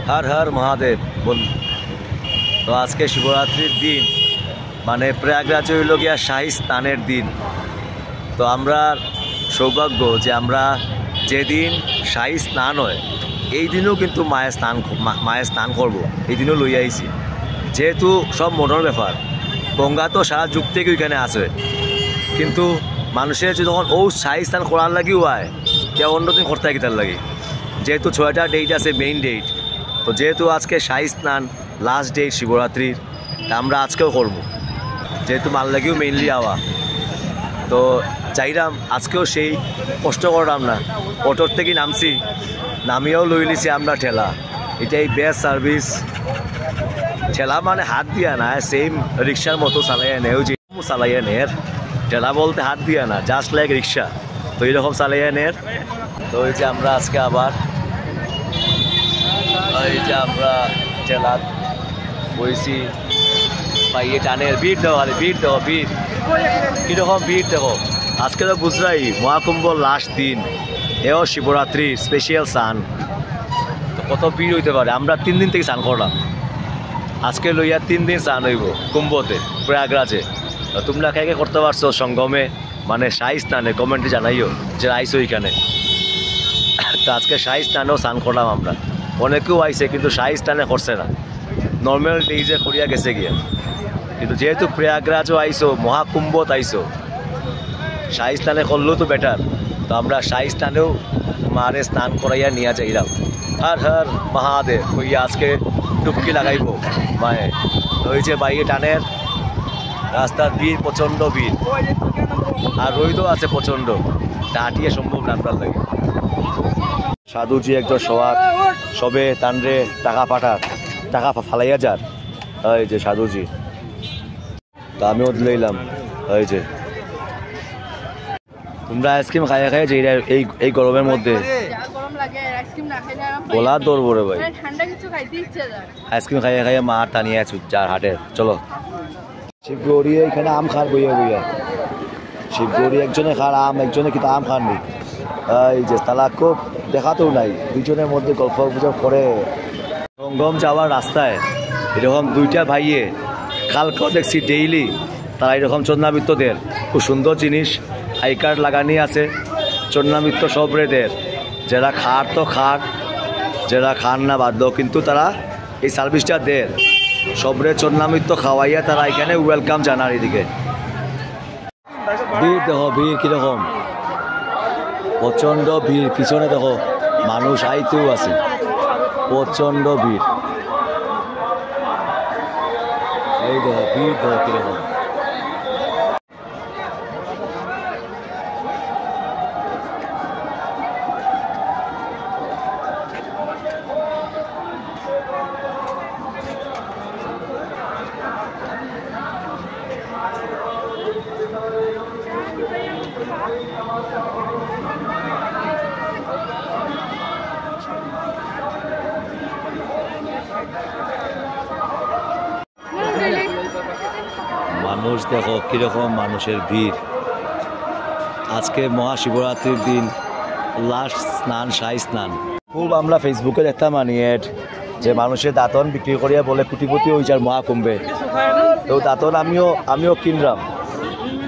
হর হর মহাদেব বল। তো আজকে শিবরাত্রির দিন, মানে প্রয়াগরাজ হইল গিয়া শাহী স্নানের দিন। তো আমরা সৌভাগ্য যে আমরা যেদিন শাহী স্নান হয় এই দিনও কিন্তু মায়ের স্নান করবো, এই দিনও লই আইছি। যেহেতু সব মনের ব্যাপার, গঙ্গা তো সারা যুগ থেকে ওইখানে আছে, কিন্তু মানুষের যখন ও শাহী স্নান করার লাগিও হয় কেউ অন্যদিন করতে হয় তার লাগে। যেহেতু 6টা ডেট আছে মেইন ডেট, তো যেহেতু আজকে শাহী স্নান লাস্ট ডেট শিবরাত্রির, তা আমরা আজকেও করবো, যেহেতু মাল লাগিও মেইনলি আওয়া। তো চাইলাম আজকেও সেই কষ্ট করলাম না, অটোর থেকে নামছি, নামিয়েও লই নিছি আমরা ঠেলা। এটাই বেস্ট সার্ভিস। ঠেলা মানে হাত দিয়া না, সেম রিক্সার মতো চালাইয়া নেও, যে চালাইয়া নের। ঠেলা বলতে হাত দিয়া না, জাস্ট লাইক রিক্সা, তো এইরকম চালাইয়া নের। তো এই যে আমরা আজকে আবার এই যে আমরা ঠেলা বইছি, পাইয়ে টানের ভিড় দেখো, ভিড় দেখো, ভিড় কীরকম ভিড় দেখো। আজকে তো বুঝলাই মহাকুম্ভ লাস্ট দিন, এও শিবরাত্রি স্পেশাল স্নান, তো কত ভিড় হইতে পারে। আমরা 3 দিন থেকে স্নান করলাম, আজকে লইয়া 3 দিন স্নান হইব কুম্ভতে প্রয়াগরাজে। তোমরা কে কে করতে পারছো সঙ্গমে, মানে শাহী স্নানে, কমেন্টে জানাইও যে আইসো এখানে। তো আজকে শাহী স্নানেও স্নান করলাম আমরা, অনেকেও আইসে কিন্তু শাহী স্নানে করছে না, নর্মাল ডেইজে করিয়া গেছে গিয়া। কিন্তু যেহেতু প্রয়াগরাজও আইসো, মহাকুম্ভত আইসো, শাহী স্নানে করলেও তো বেটার। তো আমরা শাহী স্নানেও মারে স্নান করাইয়া নিয়ে যাইলাম। হর হর মহাদেব কইয়া আজকে ডুবকি লাগাইব মায়ে। ওই যে বাইরে টানের রাস্তার ভিড়, প্রচণ্ড ভিড়, আর রোদও আছে প্রচণ্ড, হাঁটিয়ে সম্ভব না আপনার লাগে। সাধুজি একজন সবাক সবে তানরে টাকা ফালাইয়া যার, এই যে সাধুজি। তা আমিও লইলাম, এই যে তোমরা আইসক্রিম খাইয়া খাইয়া যে এই গরমের মধ্যে গলা দৌড়বো রে ভাই, আইসক্রিম খাইয়া খাইয়া মা টানিয়ে আছো যার হাটে। চলো শিবগৌরী এখানে আম খার বইয়া বইয়া, শিবগৌরী একজনে খার আম, একজনে কিন্তু আম খাননি। এই যে তালা খুব দেখাতেও নাই, দুজনের মধ্যে গল্প গুজব করে। সঙ্গম যাওয়ার রাস্তায় এরকম 2টা ভাইয়ে কালকেও দেখছি ডেইলি তারা এরকম চন্দ্রামিত্রদের খুব সুন্দর জিনিস আই কার্ড লাগানি আছে, চন্দ্রামিত্র সব রেদের, যারা খার তো খার, যারা খান না বাধ্য, কিন্তু তারা এই সার্ভিসটা দেয় সবরে চন্দ্রামিত্র খাওয়াইয়া তারা এখানে ওয়েলকাম জানার। এদিকে ভিড় দেখো, ভিড় কীরকম, প্রচণ্ড ভিড়। পিছনে দেখো মানুষ আইতেও আছে, প্রচণ্ড ভিড়। এই দেখো ভিড় দেখো কীরকম। মানুষ দেখো কীরকম মানুষের ভিড়। আজকে মহাশিবরাত্রির দিন, লাস্ট স্নান, শাহী স্নান। খুব আমরা ফেসবুকে দেখতাম এড যে মানুষের দাঁতন বিক্রি করিয়া বলে কোটিপতি হয়ে যার মহাকুম্ভে। তো দাঁতন আমিও কিনলাম,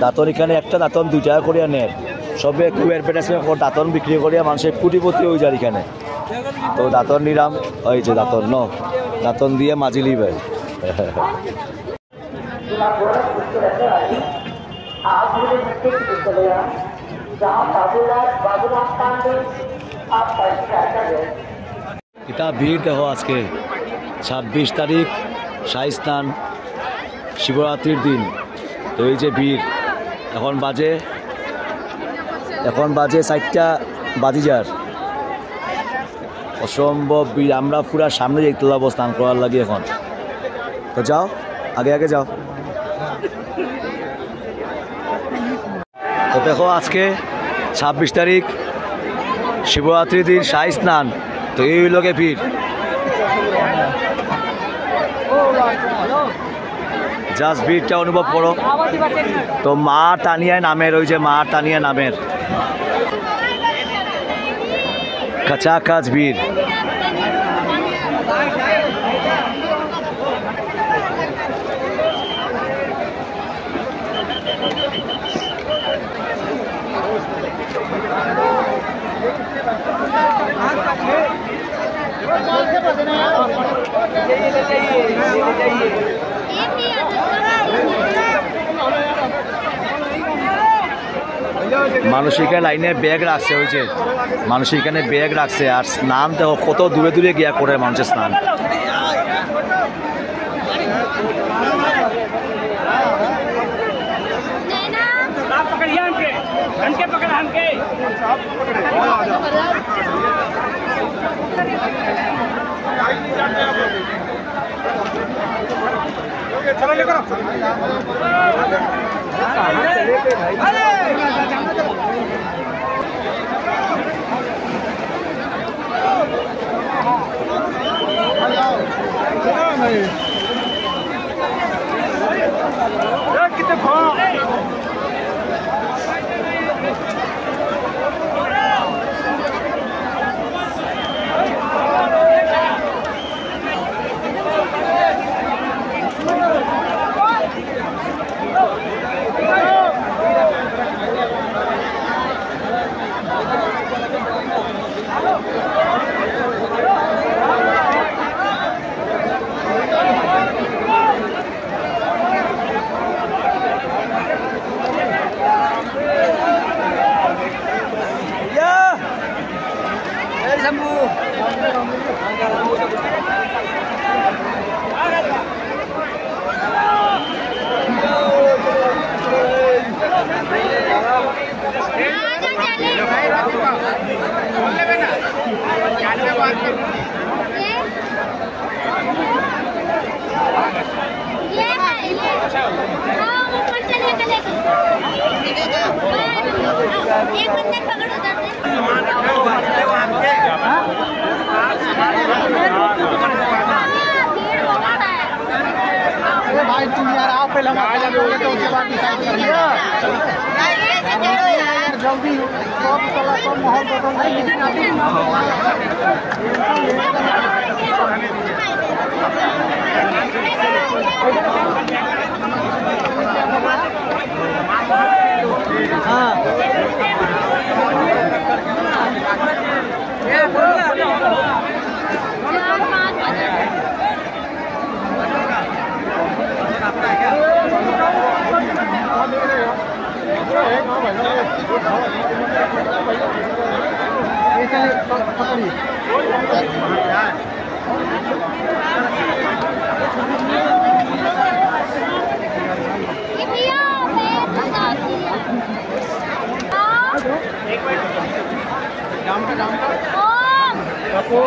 দাঁতন এখানে একটা দাঁতন 2 টাকা করিয়া নেয়, সবে খুব অ্যাডভার্টাইজমেন্ট দাঁতন বিক্রি করিয়া মানুষের কোটিপতি হয়ে যায় এখানে। তো দাঁতন নিলাম, ওই যে দাঁতন দিয়ে মাজিলি ভাই। এটা ভিড় দেখো, আজকে 26 তারিখ শাহী স্নান, শিবরাত্রির দিন। তো এই যে ভিড়, এখন বাজে 4টা বাজিজার, অসম্ভব ভিড়। আমরা পুরা সামনে যেতে যাবো স্নান করার লাগে এখন। তো যাও, আগে আগে যাও। তো দেখো আজকে 26 তারিখ শিবরাত্রির দিন শাহী স্নান, তো এই লোকে ভিড়, জাস্ট ভিড়টা অনুভব করো। তো মা টানিয়ায় নামের, ওই যে মা টানিয়া নামের কাছাকাছ ভিড়। মানুষ এখানে লাইনে ব্যাগ রাখছে, ওই যে মানুষ এখানে ব্যাগ রাখছে। আর স্নান দেখো কত দূরে দূরে গিয়া করে মানুষের স্নান। भाई तुम यार आओ पहले हम आ जाओगे तो उसके बाद डिसाइड करेंगे यार जल्दी सब चला तो माहौल बदल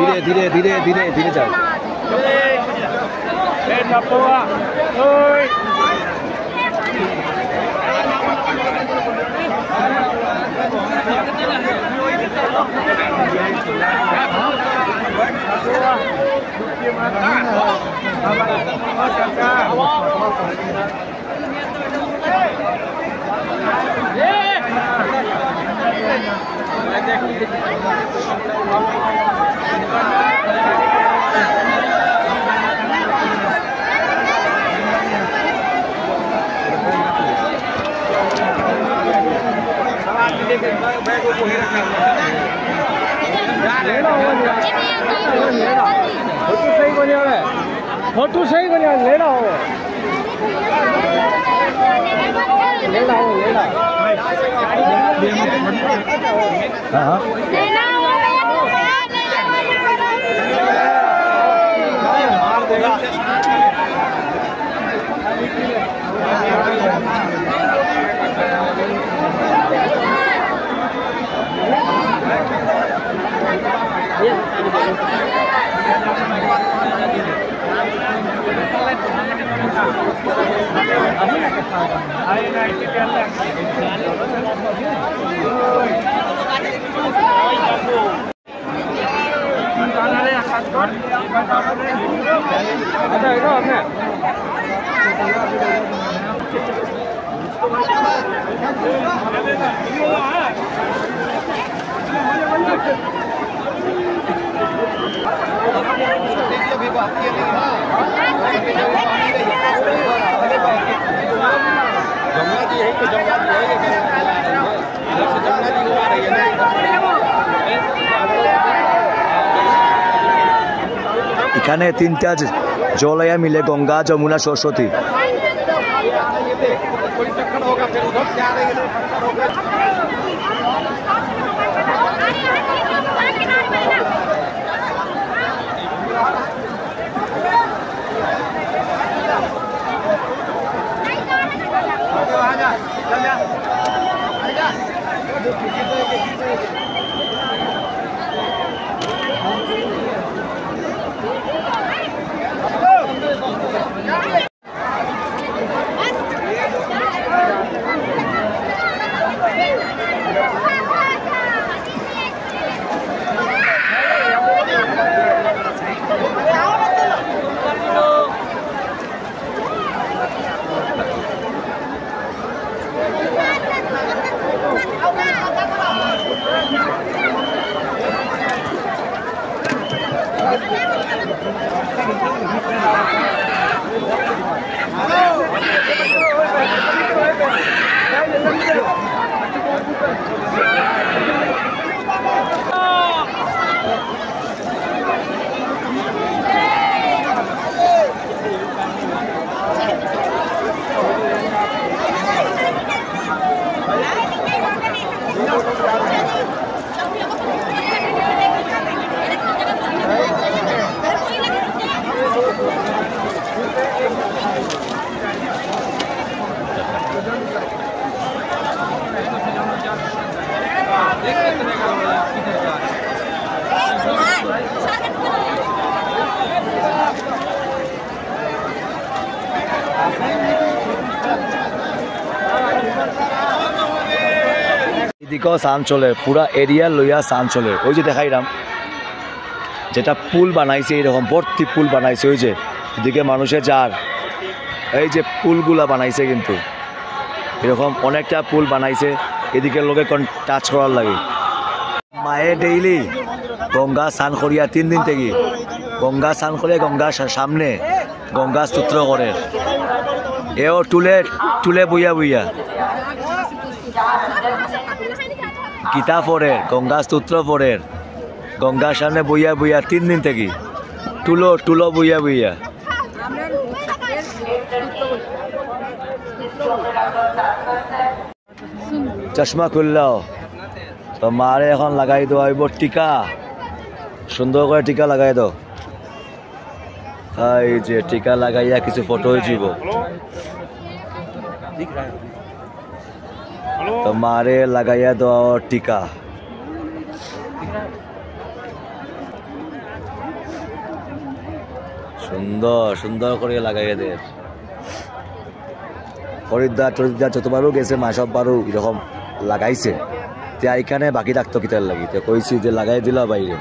धीरे धीरे धीरे धीरे धीरे जाओ। फोटो सही बनिया ले लो ले लो ले लो हाँ जमुना जी है तो जमुना जी है इधर से जमुना जी आ रही है ना এখানে তিনটা জলায়া মিলে গঙ্গা যমুনা সরস্বতী। এদিকেও সান চলে, পুরা এরিয়া লইয়া সান চলে। ওই যে দেখাইলাম যেটা পুল বানাইছে, এরকম ভর্তি পুল বানাইছে। ওই যে এদিকে মানুষের যার এই যে পুলগুলা বানাইছে, কিন্তু এরকম অনেকটা পুল বানাইছে এদিকে লোকে টাচ করার লাগে। মায়ে ডেইলি গঙ্গা স্নান করিয়া 3 দিন থেকে গঙ্গা স্নান করে গঙ্গার সামনে গঙ্গা স্তোত্র করে। এও টুলে টুলে বইয়া বইয়া গীতা পড়ে, গঙ্গা স্তোত্র পড়ে, গঙ্গার সামনে বইয়া বইয়া 3 দিন থেকে টুলো টুলো বইয়া বইয়া। চশমা খুললাও তো মারে এখন লাগাই দেওয়া হইব টিকা, সুন্দর করে টিকা লাগাই দাও। এই যে টিকা লাগাইয়া কিছু ফটো হয়েছিল তো মারে লাগাইয়া দেওয়া টিকা। সুন্দর সুন্দর করে লাগাইয়া দে। হরিদ্বার টরিদ্বার যতবারও গেছে মা সববারও এরকম লাগাইছে। এখানে বাকি থাকতো কিতার লাগি, কইছি যে লাগাই দিল বাইরে।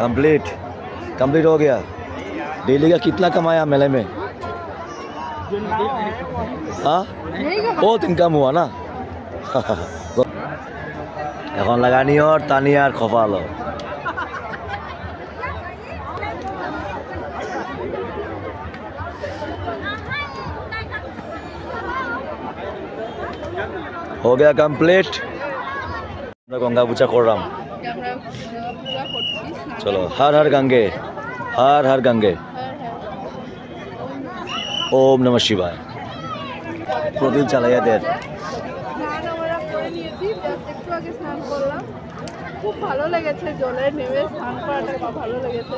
कंप्लीट कंप्लीट हो गया। डेली का कितना कमाया मेले में? हाँ बहुत इनकम हुआ ना। এখন লাগানি আর টানি আর খপালো। हो गया कंप्लीट। गंगा पूजा कर रहा हूँ। चलो हर हर गंगे, हर हर गंगे, ओम नमः शिवाय। প্রতিদিন চালাইয়া দেন। খুব ভালো লেগেছে, জলে নেমে স্নান করাটা ভালো লেগেছে।